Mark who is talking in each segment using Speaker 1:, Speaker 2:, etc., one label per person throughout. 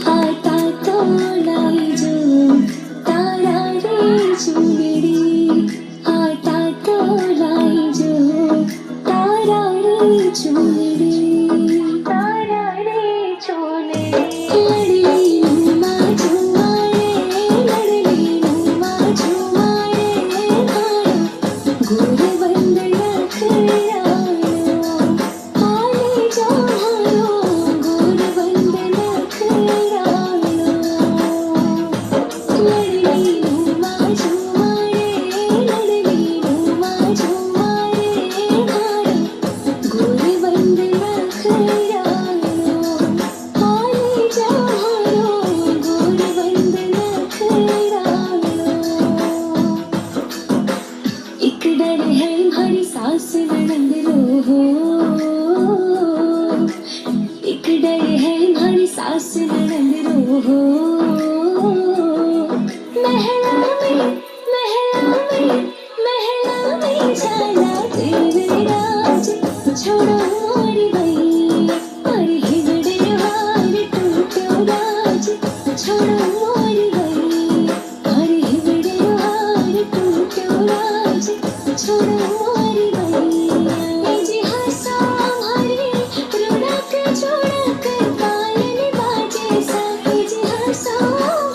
Speaker 1: हाथा तोलाई जो तारा रे चुनरी हाथा तोलाई जो तारा रे चुनरी तारा रे चुनरी लड़ली माझू मारे लड़ली माझू मारे हारो गोर वंदना खयालो हाले जानो गोर वंदना खयालो लड़ली माझू मारे लड़ली माझू मारे हारो गोर वंदना खयालो हाले जानो गोर वंदना खयालो एक डर है हरी सास ननद रो हो एक डर है हरी सास ननद रो हो महला में जाला तेरे राज छोड़ो मोरी भई अरे हिगड़े हार टूटो राज छोड़ो मोरी भई अरे हिगड़े हार टूटो राज छोड़ो मोरी भई जी हंसा हरे रुड़क जोड़क पायल बाजे सा जी हंसा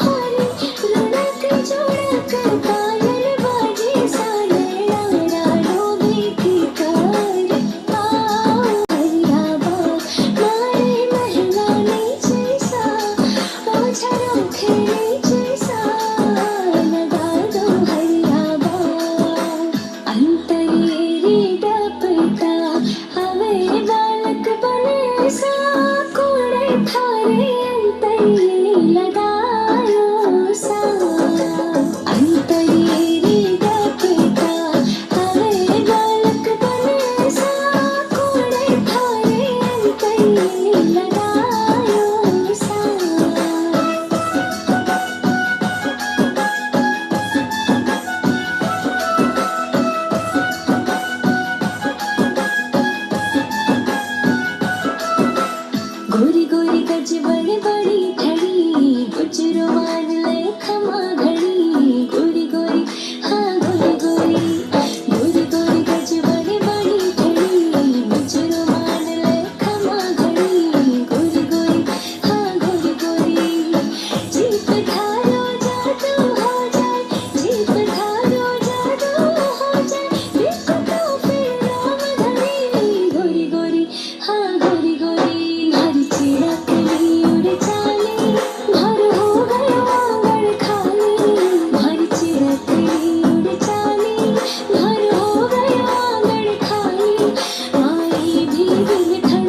Speaker 1: हरे रुड़क जोड़क पायल बाजे सा लड़ा राड़ो बेटी कर आओ हरिया बाग मारे महंगा नीचे सा ओझा रोखे नीचे सा लगा दो हरिया बाग अंतरेरी डपटा हवे बालक बने सा कोड़े थारे अंतरे लगायो सा अंतरेरी डपटा हवे बालक बने सा कोड़े थारे अंतरे लगायो सा गोरी गोरी गज बड़ी बड़ी